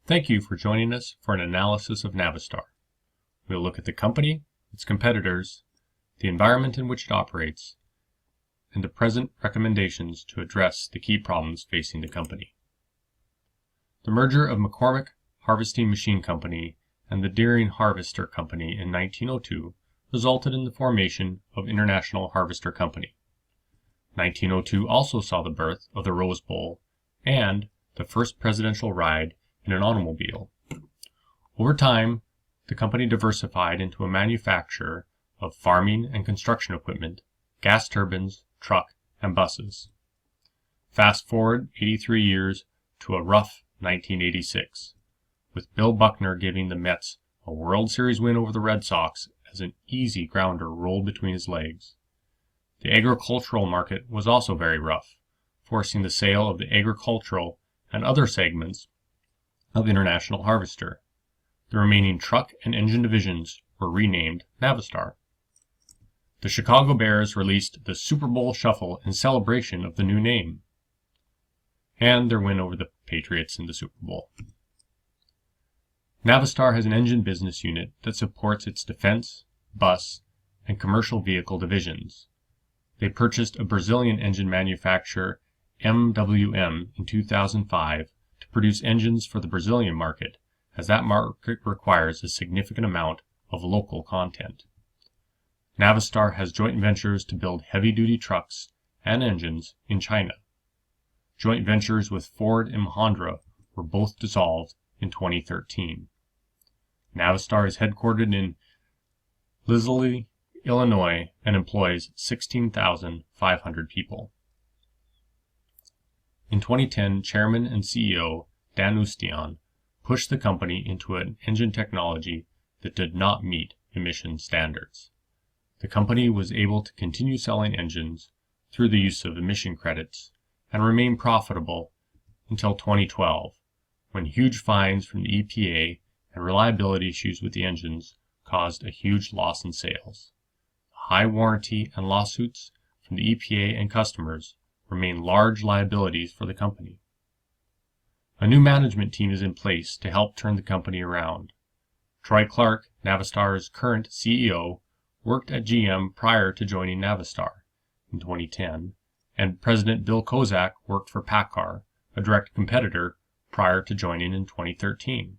Thank you for joining us for an analysis of Navistar. We'll look at the company, its competitors, the environment in which it operates, and the present recommendations to address the key problems facing the company. The merger of McCormick Harvesting Machine Company and the Deering Harvester Company in 1902 resulted in the formation of International Harvester Company. 1902 also saw the birth of the Rose Bowl and the first presidential ride in an automobile. Over time, the company diversified into a manufacturer of farming and construction equipment, gas turbines, truck, and buses. Fast forward 83 years to a rough 1986, with Bill Buckner giving the Mets a World Series win over the Red Sox as an easy grounder rolled between his legs. The agricultural market was also very rough, forcing the sale of the agricultural and other segments of International Harvester. The remaining truck and engine divisions were renamed Navistar. The Chicago Bears released the Super Bowl Shuffle in celebration of the new name and their win over the Patriots in the Super Bowl. Navistar has an engine business unit that supports its defense, bus, and commercial vehicle divisions. They purchased a Brazilian engine manufacturer, MWM, in 2005 to produce engines for the Brazilian market, as that market requires a significant amount of local content. Navistar has joint ventures to build heavy-duty trucks and engines in China. Joint ventures with Ford and Mahindra were both dissolved in 2013. Navistar is headquartered in Lisle, Illinois, and employs 16,500 people. In 2010, Chairman and CEO Dan Oustian pushed the company into an engine technology that did not meet emission standards. The company was able to continue selling engines through the use of emission credits and remain profitable until 2012, when huge fines from the EPA and reliability issues with the engines caused a huge loss in sales. High warranty and lawsuits from the EPA and customers remain large liabilities for the company. A new management team is in place to help turn the company around. Troy Clark, Navistar's current CEO, worked at GM prior to joining Navistar in 2010, and President Bill Kozak worked for PACCAR, a direct competitor, prior to joining in 2013.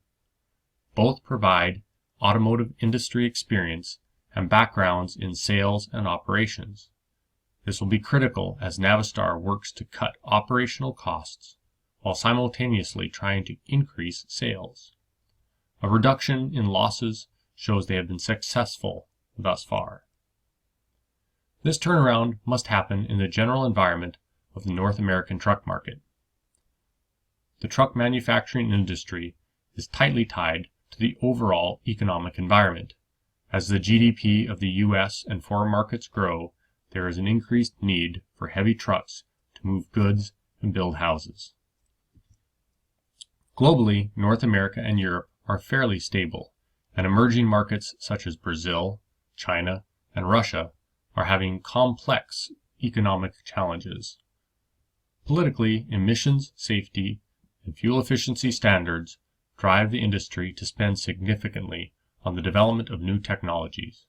Both provide automotive industry experience and backgrounds in sales and operations. This will be critical as Navistar works to cut operational costs while simultaneously trying to increase sales. A reduction in losses shows they have been successful thus far. This turnaround must happen in the general environment of the North American truck market. The truck manufacturing industry is tightly tied to the overall economic environment. As the GDP of the U.S. and foreign markets grow, there is an increased need for heavy trucks to move goods and build houses. Globally, North America and Europe are fairly stable, and emerging markets such as Brazil, China, and Russia are having complex economic challenges. Politically, emissions, safety, and fuel efficiency standards drive the industry to spend significantly on the development of new technologies.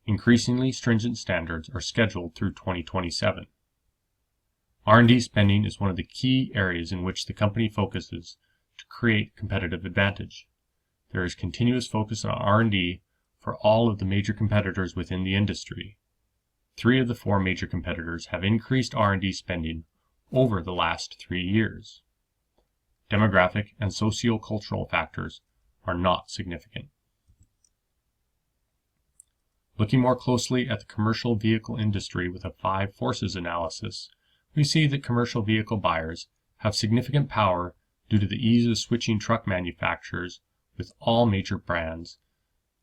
Increasingly stringent standards are scheduled through 2027. R&D spending is one of the key areas in which the company focuses to create competitive advantage. There is continuous focus on R&D for all of the major competitors within the industry. 3 of the 4 major competitors have increased R&D spending over the last 3 years. Demographic and socio-cultural factors are not significant. Looking more closely at the commercial vehicle industry with a 5 forces analysis, we see that commercial vehicle buyers have significant power due to the ease of switching truck manufacturers with all major brands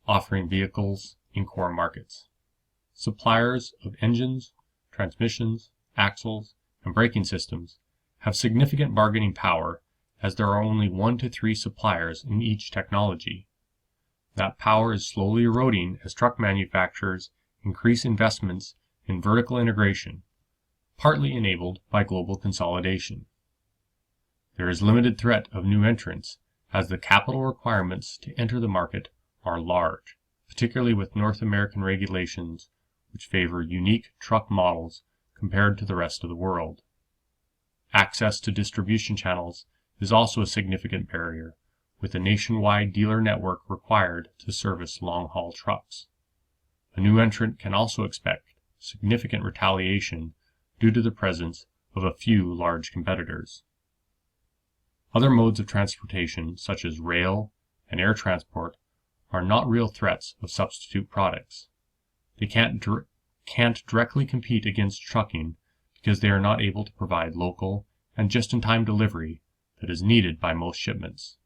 offering vehicles in core markets. Suppliers of engines, transmissions, axles, and braking systems have significant bargaining power as there are only 1 to 3 suppliers in each technology. That power is slowly eroding as truck manufacturers increase investments in vertical integration, partly enabled by global consolidation. There is limited threat of new entrants as the capital requirements to enter the market are large, particularly with North American regulations which favor unique truck models compared to the rest of the world. Access to distribution channels is also a significant barrier, with a nationwide dealer network required to service long-haul trucks. A new entrant can also expect significant retaliation due to the presence of a few large competitors. Other modes of transportation, such as rail and air transport, are not real threats of substitute products. They can't directly compete against trucking because they are not able to provide local and just-in-time delivery that is needed by most shipments.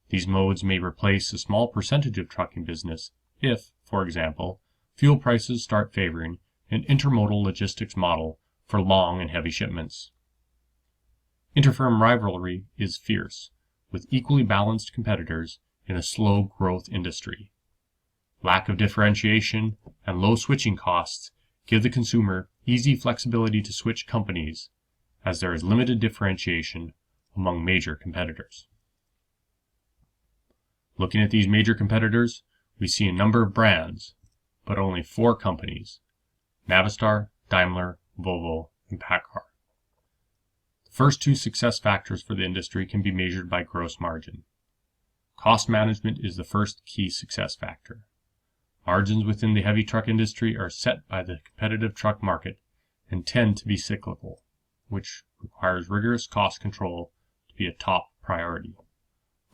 These modes may replace a small percentage of trucking business if, for example, fuel prices start favoring an intermodal logistics model for long and heavy shipments. Interfirm rivalry is fierce, with equally balanced competitors in a slow growth industry. Lack of differentiation and low switching costs give the consumer easy flexibility to switch companies, as there is limited differentiation among major competitors. Looking at these major competitors, we see a number of brands, but only 4 companies: Navistar, Daimler, Volvo, and PACCAR. The first 2 success factors for the industry can be measured by gross margin. Cost management is the first key success factor. Margins within the heavy truck industry are set by the competitive truck market and tend to be cyclical, which requires rigorous cost control to be a top priority.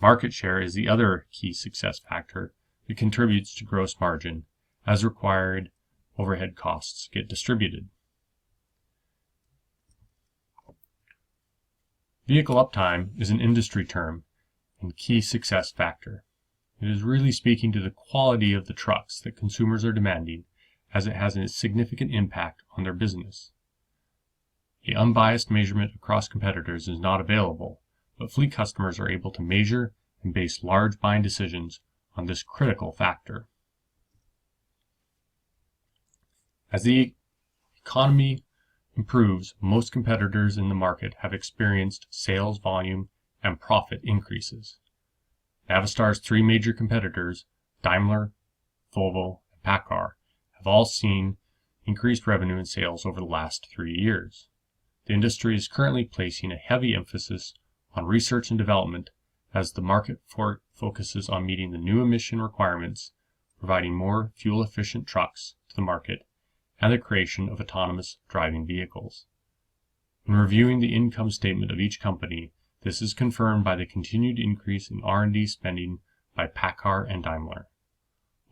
Market share is the other key success factor that contributes to gross margin, as required overhead costs get distributed. Vehicle uptime is an industry term and key success factor. It is really speaking to the quality of the trucks that consumers are demanding, as it has a significant impact on their business. An unbiased measurement across competitors is not available, but fleet customers are able to measure and base large buying decisions on this critical factor. As the economy improves, most competitors in the market have experienced sales volume and profit increases. Navistar's 3 major competitors, Daimler, Volvo, and PACCAR, have all seen increased revenue and sales over the last 3 years. The industry is currently placing a heavy emphasis on research and development as the market focuses on meeting the new emission requirements, providing more fuel-efficient trucks to the market, and the creation of autonomous driving vehicles. When reviewing the income statement of each company, this is confirmed by the continued increase in R&D spending by PACCAR and Daimler.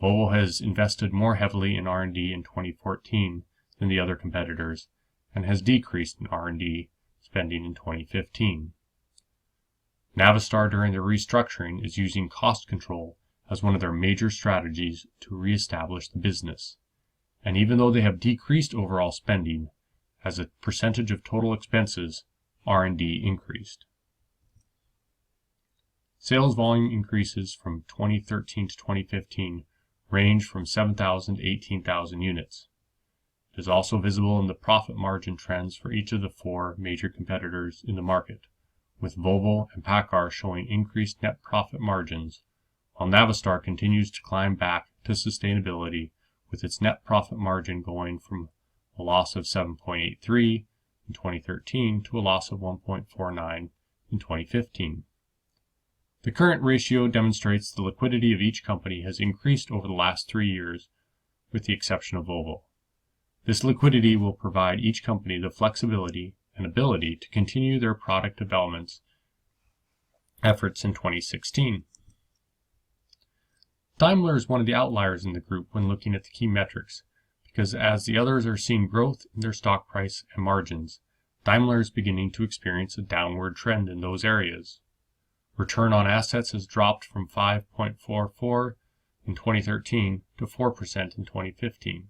Volvo has invested more heavily in R&D in 2014 than the other competitors, and has decreased in R&D spending in 2015. Navistar, during their restructuring, is using cost control as one of their major strategies to reestablish the business. And even though they have decreased overall spending, as a percentage of total expenses, R&D increased. Sales volume increases from 2013 to 2015 range from 7,000 to 18,000 units. It is also visible in the profit margin trends for each of the 4 major competitors in the market, with Volvo and PACCAR showing increased net profit margins, while Navistar continues to climb back to sustainability, with its net profit margin going from a loss of 7.83 in 2013 to a loss of 1.49 in 2015. The current ratio demonstrates the liquidity of each company has increased over the last 3 years, with the exception of Volvo. This liquidity will provide each company the flexibility and ability to continue their product development efforts in 2016. Daimler is one of the outliers in the group when looking at the key metrics, because as the others are seeing growth in their stock price and margins, Daimler is beginning to experience a downward trend in those areas. Return on assets has dropped from 5.44 in 2013 to 4% in 2015.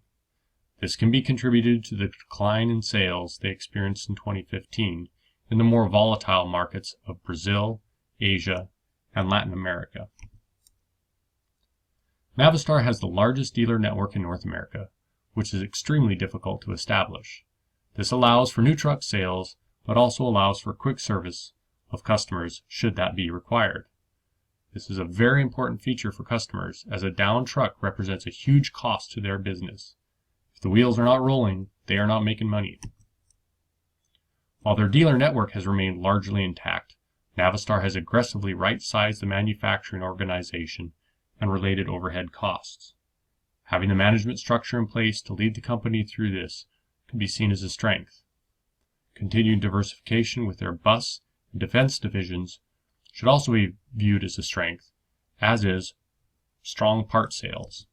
This can be contributed to the decline in sales they experienced in 2015 in the more volatile markets of Brazil, Asia, and Latin America. Navistar has the largest dealer network in North America, which is extremely difficult to establish. This allows for new truck sales, but also allows for quick service of customers should that be required. This is a very important feature for customers, as a down truck represents a huge cost to their business. If the wheels are not rolling, they are not making money. While their dealer network has remained largely intact, Navistar has aggressively right-sized the manufacturing organization and related overhead costs. Having the management structure in place to lead the company through this can be seen as a strength. Continued diversification with their bus and defense divisions should also be viewed as a strength, as is strong part sales.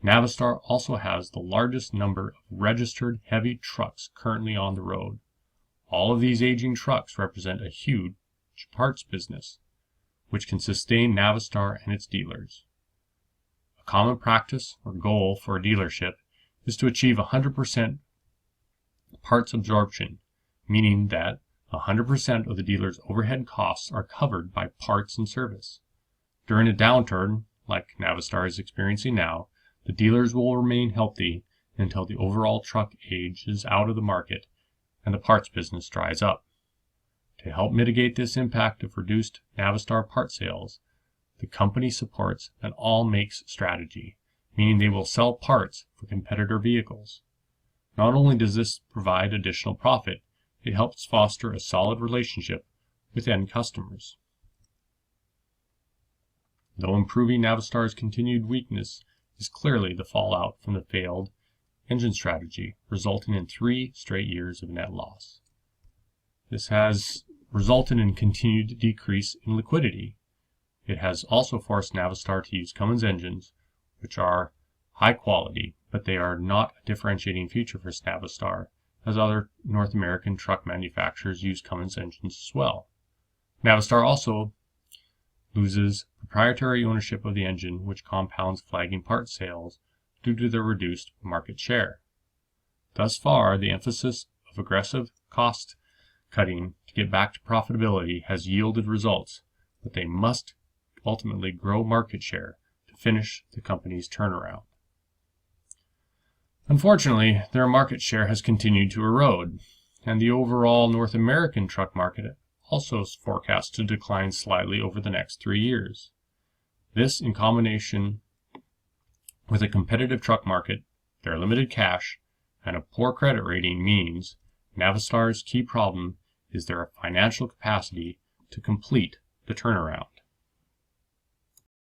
Navistar also has the largest number of registered heavy trucks currently on the road. All of these aging trucks represent a huge parts business, which can sustain Navistar and its dealers. A common practice or goal for a dealership is to achieve 100% parts absorption, meaning that 100% of the dealer's overhead costs are covered by parts and service. During a downturn, like Navistar is experiencing now, the dealers will remain healthy until the overall truck age is out of the market and the parts business dries up. To help mitigate this impact of reduced Navistar part sales, the company supports an all-makes strategy, meaning they will sell parts for competitor vehicles. Not only does this provide additional profit, it helps foster a solid relationship with end customers. Though improving Navistar's continued weakness is clearly the fallout from the failed engine strategy, resulting in 3 straight years of net loss. This has resulted in continued decrease in liquidity. It has also forced Navistar to use Cummins engines, which are high quality, but they are not a differentiating feature for Navistar, as other North American truck manufacturers use Cummins engines as well. Navistar also loses proprietary ownership of the engine, which compounds flagging part sales due to their reduced market share. Thus far, the emphasis of aggressive cost cutting to get back to profitability has yielded results, but they must ultimately grow market share to finish the company's turnaround. Unfortunately, their market share has continued to erode, and the overall North American truck market also is forecast to decline slightly over the next 3 years. This, in combination with a competitive truck market, their limited cash, and a poor credit rating, means Navistar's key problem is their financial capacity to complete the turnaround.